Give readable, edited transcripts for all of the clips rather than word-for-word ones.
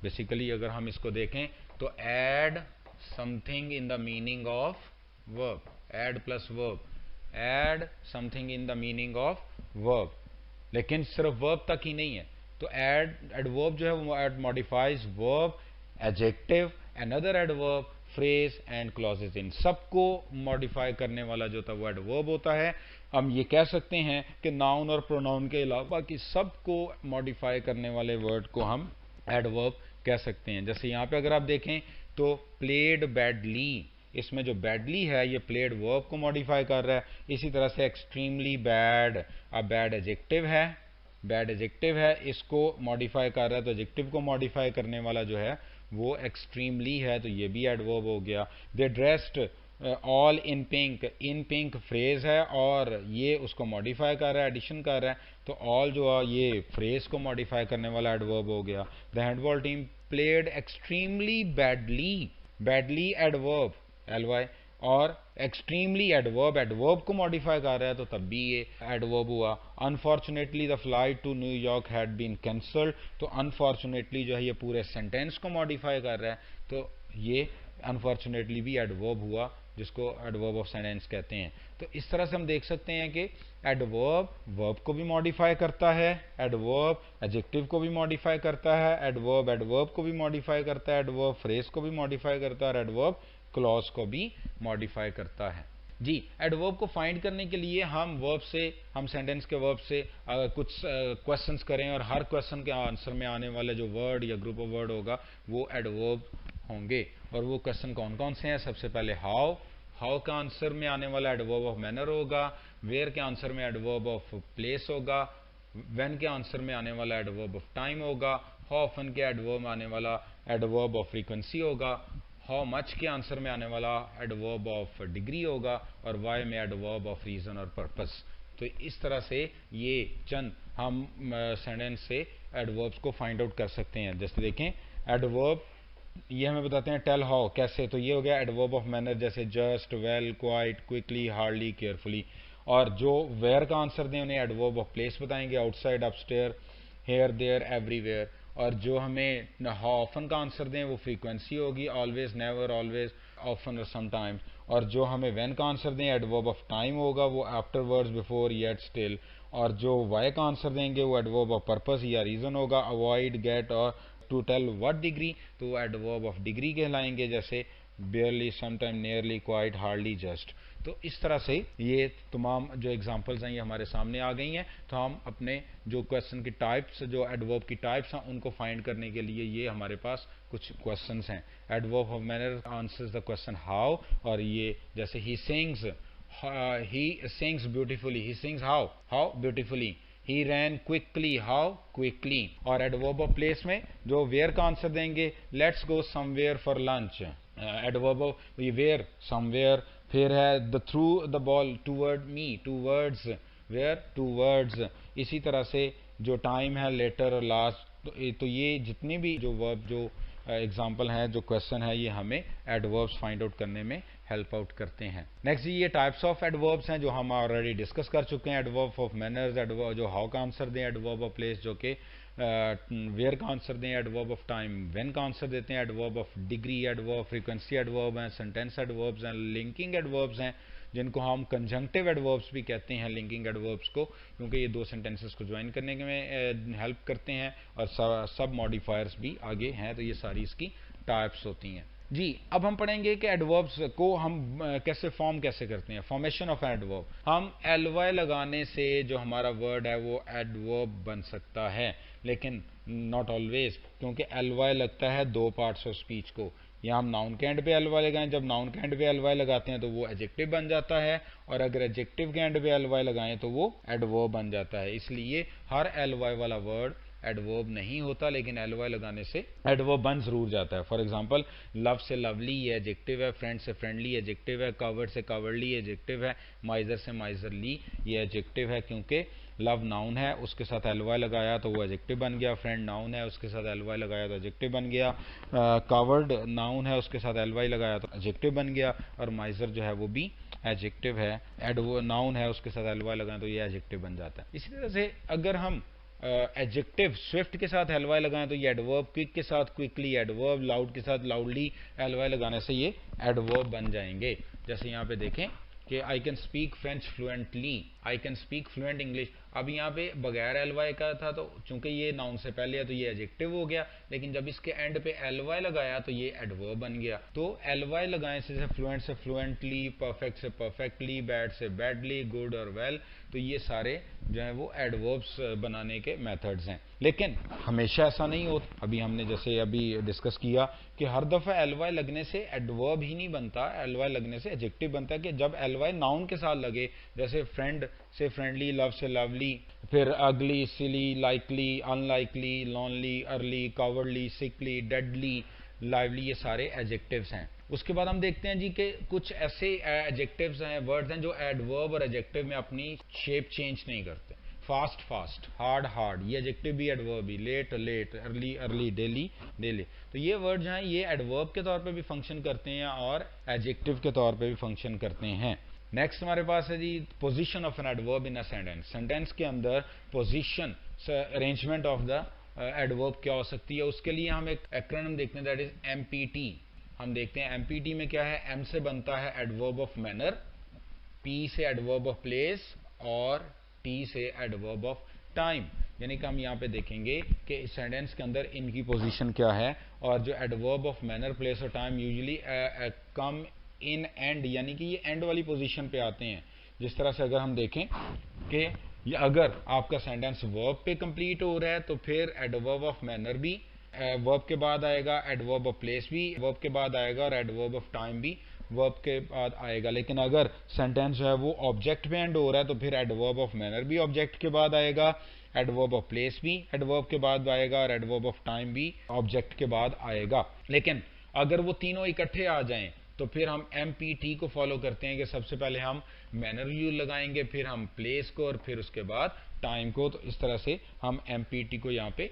Basically अगर हम इसको देखें तो add something in the meaning of verb, add plus verb, add something in the meaning of verb. लेकिन सिर्फ वर्ब तक ही नहीं है, तो एडवर्ब जो है वो modifies verb, adjective, another adverb, phrase and clauses, इन सबको मॉडिफाई करने वाला जो था वो एडवर्ब होता है। हम ये कह सकते हैं कि नाउन और प्रोनाउन के अलावा कि सबको मॉडिफाई करने वाले वर्ड को हम एडवर्ब कह सकते हैं। जैसे यहाँ पे अगर आप देखें तो प्लेड बैडली, इसमें जो बैडली है ये प्लेड वर्ब को मॉडिफाई कर रहा है। इसी तरह से एक्सट्रीमली बैड, अब बैड एडजेक्टिव है, बैड एडजेक्टिव है, इसको मॉडिफाई कर रहा है, तो एडजेक्टिव को मॉडिफाई करने वाला जो है वो एक्सट्रीमली है, तो ये भी एडवर्ब हो गया। They dressed all in pink, in pink phrase है और ये उसको मॉडिफाई कर रहा है, एडिशन कर रहा है, तो ऑल जो है ये फ्रेज को मॉडिफाई करने वाला एडवर्ब हो गया। The handball team played extremely badly, badly adverb L Y, और एक्सट्रीमली एडवर्ब, एडवर्ब को मॉडिफाई कर रहा है तो तब भी ये एडवर्ब हुआ। Unfortunately the flight to New York had been cancelled, तो अनफॉर्चुनेटली जो है ये पूरे सेंटेंस को मॉडिफाई कर रहा है, तो ये अनफॉर्चुनेटली भी एडवर्ब हुआ, जिसको एडवर्ब ऑफ सेंटेंस कहते हैं। तो इस तरह से हम देख सकते हैं कि एडवर्ब वर्ब को भी मॉडिफाई करता है, एडवर्ब एडजेक्टिव को भी मॉडिफाई करता है, एडवर्ब एडवर्ब को भी मॉडिफाई करता है, एडवर्ब फ्रेज को भी मॉडिफाई करता है, और एडवर्ब क्लॉज को भी मॉडिफाई करता है। जी, एडवर्ब को फाइंड करने के लिए हम वर्ब से, हम सेंटेंस के वर्ब से कुछ क्वेश्चंस करें और हर क्वेश्चन के आंसर में आने वाले जो वर्ड या ग्रुप ऑफ वर्ड होगा वो एडवर्ब होंगे। और वो क्वेश्चन कौन कौन से हैं? सबसे पहले हाउ, हाउ का आंसर में आने वाला एडवर्ब ऑफ मैनर होगा, वेयर के आंसर में एडवर्ब ऑफ प्लेस होगा, व्हेन के आंसर में आने वाला एडवर्ब ऑफ टाइम होगा, हाउ ऑफन के एडवर्ब में आने वाला एडवर्ब ऑफ फ्रीक्वेंसी होगा, हाउ मच के आंसर में आने वाला एडवर्ब ऑफ डिग्री होगा, और वाई में एडवर्ब ऑफ रीजन और पर्पस। तो इस तरह से ये चंद हम सेंटेंस से एडवर्ब्स को फाइंड आउट कर सकते हैं। जैसे देखें एडवर्ब ये हमें बताते हैं टेल हाउ, कैसे, तो ये हो गया एडवर्ब ऑफ मैनर, जैसे just, well, quite, quickly, hardly, carefully. और जो वेयर का आंसर दें उन्हें एडवर्ब ऑफ प्लेस बताएंगे, outside, upstair, here, there, everywhere. और जो हमें हाउ ऑफन का आंसर दें वो फ्रीक्वेंसी होगी, ऑलवेज, नेवर, ऑलवेज, ऑफन और समटाइम्स। और जो हमें व्हेन का आंसर दें एडवर्ब ऑफ टाइम होगा, वो आफ्टरवर्ड्स, बिफोर, येट, स्टिल। और जो वाई का आंसर देंगे वो एडवर्ब ऑफ पर्पस या रीजन होगा, अवॉइड, गेट, और टू टेल व्हाट डिग्री, तो वो एडवर्ब ऑफ डिग्री कहलाएंगे, जैसे बेयरली, sometime, nearly, quite, hardly, just. तो इस तरह से ये तमाम जो एग्जांपल्स हैं ये हमारे सामने आ गई हैं। तो हम अपने जो क्वेश्चन की टाइप्स, जो एडवर्ब की टाइप्स हैं उनको फाइंड करने के लिए ये हमारे पास कुछ क्वेश्चंस हैं। Adverb of manner answers the question how, और ये जैसे he sings, he sings beautifully, he sings how beautifully, he ran quickly, how quickly। और एडवर्ब ऑफ प्लेस में जो वेयर का आंसर देंगे, let's go somewhere for lunch, adverb of where, somewhere. फिर है the through the ball toward me, towards, where, towards. इसी तरह से जो टाइम है, लेटर और लास्ट। तो ये जितने भी जो वर्ब, जो एग्जाम्पल हैं, जो क्वेश्चन है, ये हमें एडवर्ब्स फाइंड आउट करने में हेल्प आउट करते हैं। नेक्स्ट ये टाइप्स ऑफ एडवर्ब्स हैं जो हम ऑलरेडी डिस्कस कर चुके हैं। एडवर्ब ऑफ मैनर्स, एडवर्ब जो हाउ का आंसर दें, एडवर्ब ऑफ प्लेस जो कि वेयर का आंसर दें, एडवर्ब ऑफ टाइम व्हेन का आंसर देते हैं, adverb of degree, adverb frequency adverb हैं, सेंटेंस एडवर्ब्स हैं, लिंकिंग एडवर्ब्स हैं, जिनको हम कंजंक्टिव एडवर्ब्स भी कहते हैं, लिंकिंग एडवर्ब्स को, क्योंकि ये दो सेंटेंसेस को ज्वाइन करने में हेल्प करते हैं, और सब मॉडिफायर्स भी आगे हैं। तो ये सारी इसकी टाइप्स होती हैं। जी, अब हम पढ़ेंगे कि एडवर्ब्स को हम कैसे फॉर्म कैसे करते हैं। फॉर्मेशन ऑफ एडवर्ब, हम एलवाई लगाने से जो हमारा वर्ड है वो एडवर्ब बन सकता है, लेकिन नॉट ऑलवेज, क्योंकि एलवाई लगता है दो पार्ट्स ऑफ स्पीच को। या हम नाउन के एंड पे एलवाई लगाएं, जब नाउन के एंड पे एलवाई लगाते हैं तो वो एडजेक्टिव बन जाता है, और अगर एडजेक्टिव के एंड पे एलवाई लगाएं तो वो एडवर्ब बन जाता है। इसलिए हर एलवाई वाला वर्ड एडवर्ब नहीं होता, लेकिन एलवाई लगाने से एडवर्ब बन जरूर जाता है। फॉर एग्जांपल, लव से लवली ये एडजेक्टिव है, फ्रेंड से फ्रेंडली एडजेक्टिव है, कवर्ड से कवर्डली एडजेक्टिव है, माइजर से माइजरली ये एडजेक्टिव है, क्योंकि लव नाउन है उसके साथ एलवाई लगाया तो वो एडजेक्टिव बन गया, फ्रेंड नाउन है उसके साथ एलवाई लगाया तो एडजेक्टिव बन गया, कवर्ड नाउन है उसके साथ एलवाई लगाया तो एडजेक्टिव बन गया, और माइजर जो है वो भी एडजेक्टिव है, नाउन है उसके साथ एलवाई लगाया तो ये एडजेक्टिव बन जाता है। इसी तरह से अगर हम एडजेक्टिव स्विफ्ट के साथ एल वाई लगाएं तो ये एडवर्ब, क्विक के साथ क्विकली एडवर्ब, लाउड के साथ लाउडली एल वाई लगाने से ये एडवर्ब बन जाएंगे। जैसे यहाँ पे देखें कि I can speak French fluently, I can speak fluent English. अब यहाँ पे बगैर एल वाई का था तो चूंकि ये नाउन से पहले है तो ये एडजेक्टिव हो गया, लेकिन जब इसके एंड पे एल वाई लगाया तो ये एडवर्ब बन गया। तो एल वाई लगाएं से फ्लुएंट से फ्लुएंटली, परफेक्ट से परफेक्टली, बैड से बैडली, गुड और वेल, तो ये सारे जो है वो एडवर्ब्स बनाने के मेथड्स हैं। लेकिन हमेशा ऐसा नहीं होता। अभी हमने जैसे अभी डिस्कस किया कि हर दफ़ा एल वाई लगने से एडवर्ब ही नहीं बनता, एल वाई लगने से एडजेक्टिव बनता है। कि जब एल वाई नाउन के साथ लगे, जैसे फ्रेंड से फ्रेंडली, लव से लवली, फिर ugly, silly, likely, unlikely, lonely, early, cowardly, sickly, deadly, lively, ये सारे एडजेक्टिव्स हैं। उसके बाद हम देखते हैं जी कि कुछ ऐसे एडजेक्टिव्स हैं, वर्ड्स हैं जो एडवर्ब और एडजेक्टिव में अपनी शेप चेंज नहीं करते। फास्ट फास्ट, हार्ड हार्ड, ये एडजेक्टिव भी एडवर्ब भी, late late, early early, daily daily, तो ये वर्ड्स हैं ये एडवर्ब के तौर पे भी फंक्शन करते हैं और एडजेक्टिव के तौर पे भी फंक्शन करते हैं। नेक्स्ट हमारे पास है जी position of an adverb in a sentence. Sentence के अंदर position, arrangement of the adverb क्या हो सकती है, उसके लिए हम एक एक्रोनिम देखते हैं, दैट इज एमपीटी। हम देखते हैं एमपीटी में क्या है। एम से बनता है एडवर्ब ऑफ मैनर, पी से एडवर्ब ऑफ प्लेस और टी से एडवर्ब ऑफ टाइम। यानी कि हम यहाँ पे देखेंगे कि इस सेंटेंस के अंदर इनकी पोजीशन क्या है, और जो एडवर्ब ऑफ मैनर, प्लेस और time usually come in and, यानी कि ये एंड वाली पोजीशन पे आते हैं। जिस तरह से अगर हम देखें कि ये अगर आपका सेंटेंस वर्ब पे कंप्लीट हो रहा है तो फिर एडवर्ब ऑफ मैनर भी वर्ब के बाद आएगा, एडवर्ब ऑफ प्लेस भी वर्ब के बाद आएगा और एडवर्ब ऑफ टाइम भी वर्ब के बाद आएगा। लेकिन अगर सेंटेंस जो है वो ऑब्जेक्ट पे एंड हो रहा है तो फिर एडवर्ब ऑफ मैनर भी ऑब्जेक्ट के बाद आएगा, एडवर्ब ऑफ प्लेस भी एडवर्ब के बाद आएगा और एडवर्ब ऑफ टाइम भी ऑब्जेक्ट के बाद आएगा। लेकिन अगर वो तीनों इकट्ठे आ जाएं तो फिर हम एमपीटी को फॉलो करते हैं कि सबसे पहले हम मैनर यूज लगाएंगे, फिर हम प्लेस को और फिर उसके बाद टाइम को। तो इस तरह से हम एमपीटी को यहाँ पे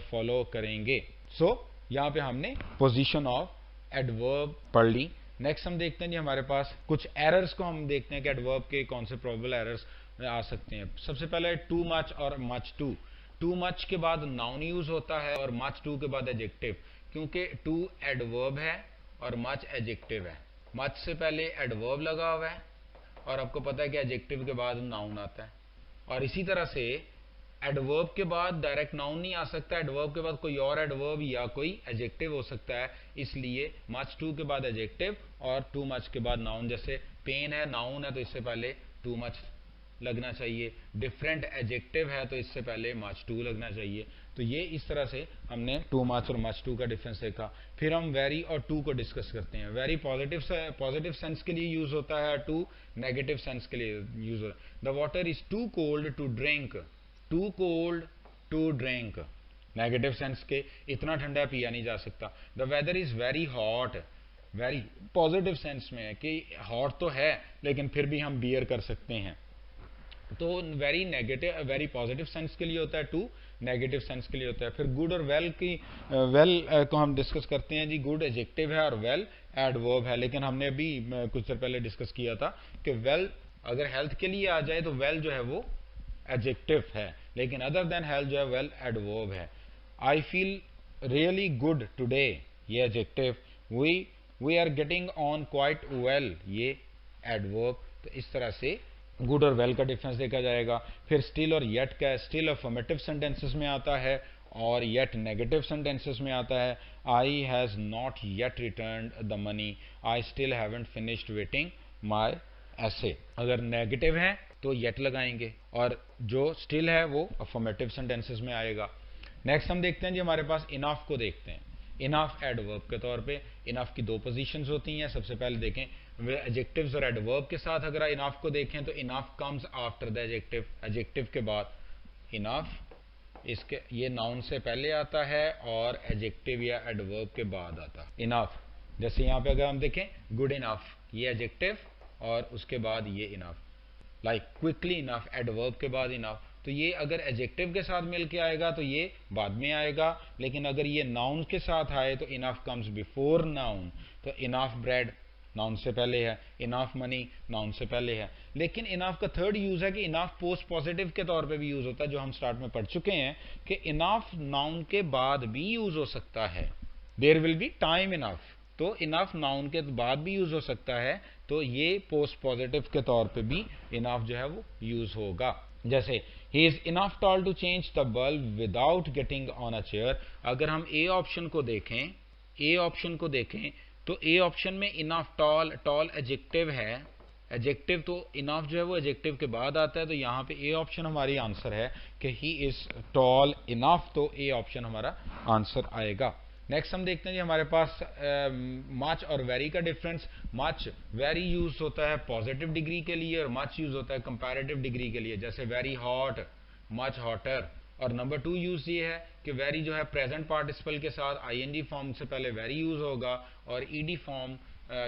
फॉलो करेंगे। सो यहाँ पे हमने पोजीशन ऑफ एडवर्ब पढ़ ली। नेक्स्ट हम देखते हैं जी हमारे पास कुछ एरर्स को हम देखते हैं कि एडवर्ब के कौन से प्रोबेबल एरर्स आ सकते हैं। सबसे पहले टू मच और मच टू। टू मच के बाद नाउन यूज होता है और मच टू के बाद एडजेक्टिव, क्योंकि टू एडवर्ब है और मच एडजेक्टिव है। मच से पहले एडवर्ब लगा हुआ है और आपको पता है कि एडजेक्टिव के बाद नाउन आता है। और इसी तरह से एडवर्ब के बाद डायरेक्ट नाउन नहीं आ सकता, एडवर्ब के बाद कोई और एडवर्ब या कोई एडजेक्टिव हो सकता है। इसलिए मच टू के बाद एडजेक्टिव और टू मच के बाद नाउन। जैसे पेन है नाउन है तो इससे पहले टू मच लगना चाहिए, डिफरेंट एडजेक्टिव है तो इससे पहले मच टू लगना चाहिए। तो ये इस तरह से हमने टू मच और मच टू का डिफरेंस देखा। फिर हम वेरी और टू को डिस्कस करते हैं। वेरी पॉजिटिव सेंस के लिए यूज होता है, टू नेगेटिव सेंस के लिए यूज होता है। The water is too cold to drink, too cold to drink, negative sense के इतना ठंडा पिया नहीं जा सकता। The weather is very hot, very positive sense में है कि हॉट तो है लेकिन फिर भी हम बियर कर सकते हैं। तो very negative, very positive sense के लिए होता है, टू नेगेटिव सेंस के लिए होता है। फिर गुड और वेल की, वेल को हम डिस्कस करते हैं जी। गुड एडजेक्टिव है और वेल एडवर्ब है। लेकिन हमने अभी कुछ देर पहले डिस्कस किया था कि वेल अगर हेल्थ के लिए आ जाए तो वेल जो है वो एडजेक्टिव है, लेकिन अदर देन हेल्थ जो है वेल एडवर्ब है। I feel really good today, ये adjective. We are getting on quite well, ये एडवर्ब। तो इस तरह से गुड और वेल का डिफरेंस देखा जाएगा। फिर स्टिल और येट का, स्टिल अफर्मेटिव सेंटेंसेस में आता है और येट नेगेटिव सेंटेंसेस में आता है। I has not yet returned the money, I still haven't finished waiting my essay. अगर नेगेटिव है तो येट लगाएंगे और जो स्टिल है वो अफर्मेटिव सेंटेंसेस में आएगा। नेक्स्ट हम देखते हैं जी हमारे पास इनफ को देखते हैं। इनफ एडवर्ब के तौर पे इनफ की दो पोजीशंस होती हैं। सबसे पहले देखें एडजेक्टिव्स और एडवर्ब के साथ अगर इनफ को देखें तो enough comes after the adjective, adjective के बाद इनफ, इसके ये नाउन से पहले आता है और एडजेक्टिव या एडवर्ब के बाद आता है इनफ। जैसे यहाँ पे अगर हम देखें गुड इनफ, ये एडजेक्टिव और उसके बाद ये enough. Like quickly enough, adverb के बाद इनफ। तो ये अगर एडजेक्टिव के साथ मिलके आएगा तो ये बाद में आएगा, लेकिन अगर ये नाउन के साथ आए तो इनफ कम्स बिफोर नाउन। तो इनफ ब्रेड, नाउन से पहले है, इनफ मनी नाउन से पहले है। लेकिन इनफ का थर्ड यूज है कि इनफ पोस्ट पॉजिटिव के तौर पे भी यूज होता है, जो हम स्टार्ट में पढ़ चुके हैं कि इनफ नाउन के बाद भी यूज हो सकता है, there will be time enough, तो इनफ नाउन के बाद भी यूज हो सकता है, तो ये पोस्ट पॉजिटिव के तौर पे भी इनफ जो है वो यूज होगा। जैसे ही is enough tall to change the bulb without getting on a chair. अगर हम ए ऑप्शन को देखें, ए ऑप्शन को देखें तो ए ऑप्शन में इनफ टॉल, टॉल एडजेक्टिव है, एडजेक्टिव तो इनफ जो है वो एडजेक्टिव के बाद आता है, तो यहाँ पे ए ऑप्शन हमारी आंसर है कि ही इज टॉल इनफ, तो ए ऑप्शन हमारा आंसर आएगा। नेक्स्ट हम देखते हैं जी हमारे पास मच और वेरी का डिफरेंस। मच वेरी यूज होता है पॉजिटिव डिग्री के लिए और मच यूज होता है कंपैरेटिव डिग्री के लिए, जैसे वेरी हॉट, मच हॉटर। और नंबर 2 यूज ये है कि वेरी जो है प्रेजेंट पार्टिसिपल के साथ आईएनजी फॉर्म से पहले वेरी यूज होगा, और ईडी फॉर्म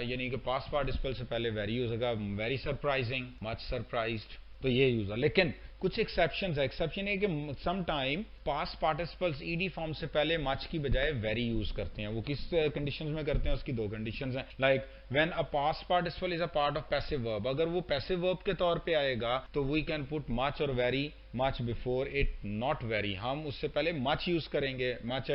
यानी कि पास्ट पार्टिसिपल से पहले वेरी यूज होगा, वेरी सरप्राइजिंग, मच सरप्राइज्ड, तो ये यूज है। लेकिन कुछ एक्सेप्शंस है, एक्सेप्शन है कि some time past participles ED form से पहले मच की बजाय वेरी यूज करते हैं। वो किस कंडीशंस में करते हैं, उसकी 2 कंडीशंस हैं। Like when a past participle is a part of passive verb, अगर वो पैसिव वर्ब के तौर पे आएगा तो वी कैन पुट मच और very, much before it, not very, हम उससे पहले मच यूज करेंगे, मच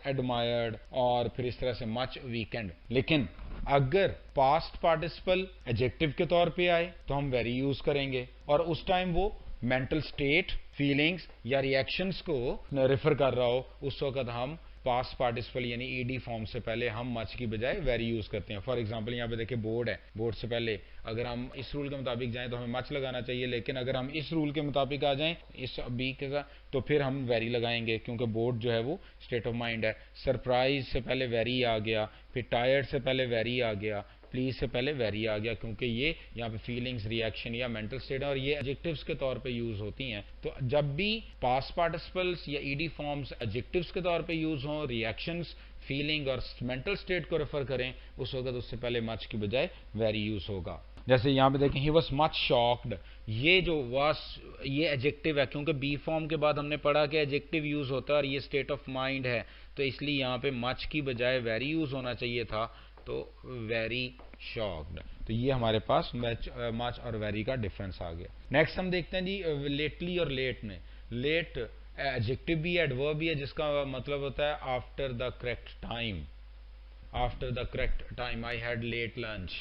एडमायर्ड और फिर इस तरह से मच वीकेंड। लेकिन अगर पास्ट पार्टिसिपल एडजेक्टिव के तौर पे आए तो हम वेरी यूज करेंगे, और उस टाइम वो मेंटल स्टेट, फीलिंग्स या रिएक्शंस को रेफर कर रहा हो, उस वक्त हम पास्ट पार्टिसिपल यानी ईडी फॉर्म से पहले हम मच की बजाय वेरी यूज करते हैं। फॉर एग्जांपल यहाँ पे देखिए बोर्ड है, बोर्ड से पहले अगर हम इस रूल के मुताबिक जाएं तो हमें मच लगाना चाहिए, लेकिन अगर हम इस रूल के मुताबिक आ जाएं इस बी के साथ तो फिर हम वेरी लगाएंगे, क्योंकि बोर्ड जो है वो स्टेट ऑफ माइंड है। सरप्राइज से पहले वेरी आ गया, फिर टायर्ड से पहले वेरी आ गया, प्लीज से पहले वेरी आ गया, क्योंकि ये यहाँ पे फीलिंग्स, रिएक्शन या मेंटल स्टेट है और ये एडजेक्टिव्स के तौर पे यूज होती हैं। तो जब भी पास्ट पार्टिसिपल्स या ईडी फॉर्म्स एडजेक्टिव्स के तौर पे यूज हों, रिएक्शंस, फीलिंग और मेंटल स्टेट को रेफर करें, उस वक्त उससे पहले मच की बजाय वेरी यूज होगा। जैसे यहाँ पे देखें ही वॉज मच शॉक्ड, ये जो वॉज ये एडजेक्टिव है, क्योंकि बी फॉर्म के बाद हमने पढ़ा कि एडजेक्टिव यूज होता है और ये स्टेट ऑफ माइंड है, तो इसलिए यहाँ पे मच की बजाय वेरी यूज होना चाहिए था, तो वेरी शॉक्ड। तो ये हमारे पास मच और वेरी का डिफरेंस आ गया। नेक्स्ट हम देखते हैं जी लेटली और लेट में। लेट एडजेक्टिव भी है, एडवर्ब भी है, जिसका मतलब होता है after the correct time, after the correct time, I had late lunch,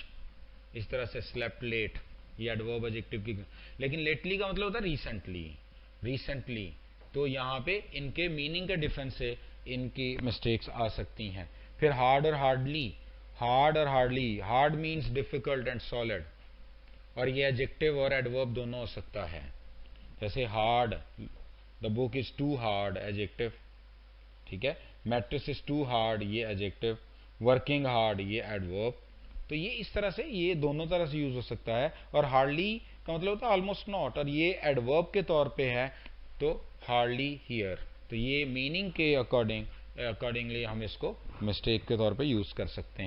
इस तरह से स्लेप्ट लेट, ये एडवर्ब एडजेक्टिव की। लेकिन लेटली का मतलब होता है रिसेंटली, रिसेंटली, तो यहाँ पे इनके मीनिंग के डिफरेंस से इनकी मिस्टेक्स आ सकती हैं। फिर हार्ड और हार्डली, हार्ड और hardly, hard means difficult and solid, और ये एडजेक्टिव और एडवर्ब दोनों हो सकता है। जैसे hard, the book is too hard, adjective, ठीक है। मैट्रिक्स इज टू हार्ड, ये एडजेक्टिव। वर्किंग हार्ड, ये एडवर्ब। तो ये इस तरह से ये दोनों तरह से यूज हो सकता है। और हार्डली का मतलब होता है ऑलमोस्ट नॉट, और ये एडवर्ब के तौर पे है, तो हार्डली हियर। तो ये मीनिंग के अकॉर्डिंगली हम इसको मिस्टेक के तौर पे यूज कर सकते हैं।